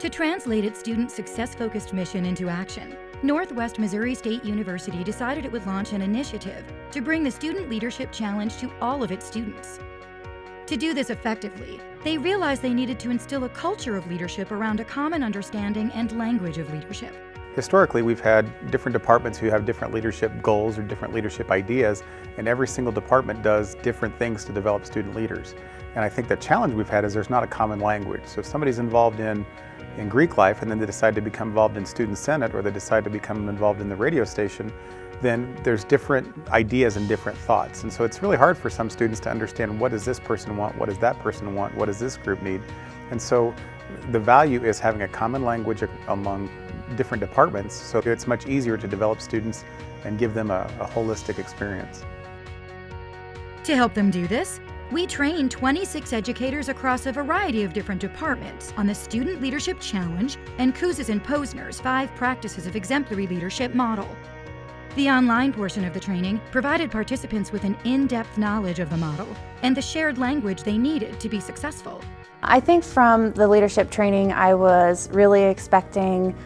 To translate its student success-focused mission into action, Northwest Missouri State University decided it would launch an initiative to bring the Student Leadership Challenge to all of its students. To do this effectively, they realized they needed to instill a culture of leadership around a common understanding and language of leadership. Historically, we've had different departments who have different leadership goals or different leadership ideas, and every single department does different things to develop student leaders. And I think the challenge we've had is there's not a common language. So if somebody's involved in Greek life and then they decide to become involved in Student Senate, or they decide to become involved in the radio station, then there's different ideas and different thoughts. And so it's really hard for some students to understand, what does this person want, what does that person want, what does this group need? And so the value is having a common language among different departments, so it's much easier to develop students and give them a holistic experience. To help them do this, we trained 26 educators across a variety of different departments on the Student Leadership Challenge and Kouzes and Posner's 5 Practices of Exemplary Leadership model. The online portion of the training provided participants with an in-depth knowledge of the model and the shared language they needed to be successful. I think from the leadership training I was really expecting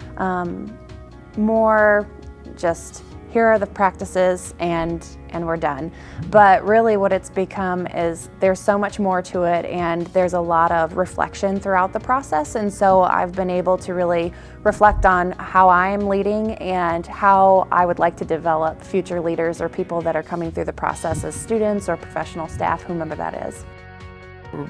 more just, here are the practices and we're done. But really what it's become is there's so much more to it, and there's a lot of reflection throughout the process, and so I've been able to really reflect on how I'm leading and how I would like to develop future leaders or people that are coming through the process as students or professional staff, whomever that is.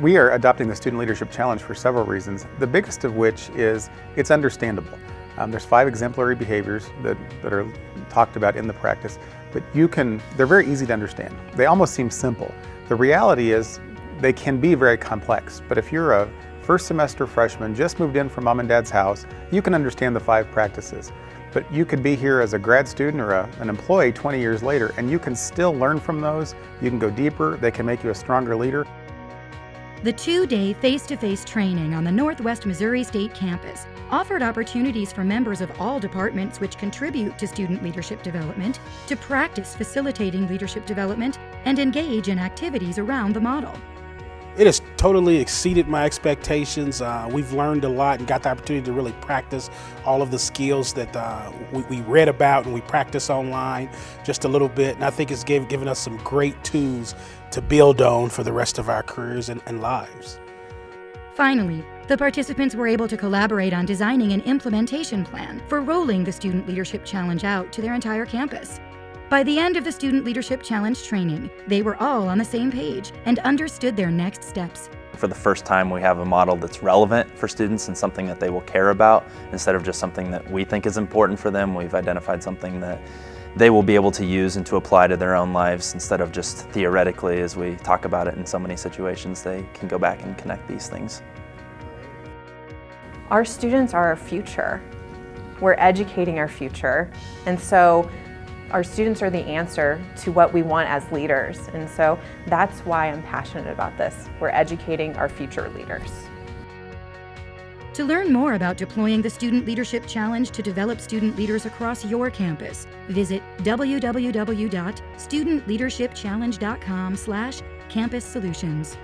We are adopting the Student Leadership Challenge for several reasons, the biggest of which is it's understandable. There's 5 exemplary behaviors that are talked about in the practice, but they're very easy to understand. They almost seem simple. The reality is they can be very complex, but if you're a first semester freshman, just moved in from mom and dad's house, you can understand the 5 practices. But you could be here as a grad student or an employee 20 years later, and you can still learn from those. You can go deeper, they can make you a stronger leader. The 2-day face-to-face training on the Northwest Missouri State campus offered opportunities for members of all departments which contribute to student leadership development to practice facilitating leadership development and engage in activities around the model. It has totally exceeded my expectations. We've learned a lot and got the opportunity to really practice all of the skills that we read about and we practice online just a little bit. And I think it's given us some great tools to build on for the rest of our careers and lives. Finally, the participants were able to collaborate on designing an implementation plan for rolling the Student Leadership Challenge out to their entire campus. By the end of the Student Leadership Challenge training, they were all on the same page and understood their next steps. For the first time, we have a model that's relevant for students and something that they will care about instead of just something that we think is important for them. We've identified something that they will be able to use and to apply to their own lives instead of just theoretically, as we talk about it in so many situations. They can go back and connect these things. Our students are our future. We're educating our future, and so our students are the answer to what we want as leaders, and so that's why I'm passionate about this. We're educating our future leaders. To learn more about deploying the Student Leadership Challenge to develop student leaders across your campus, visit www.studentleadershipchallenge.com/campussolutions.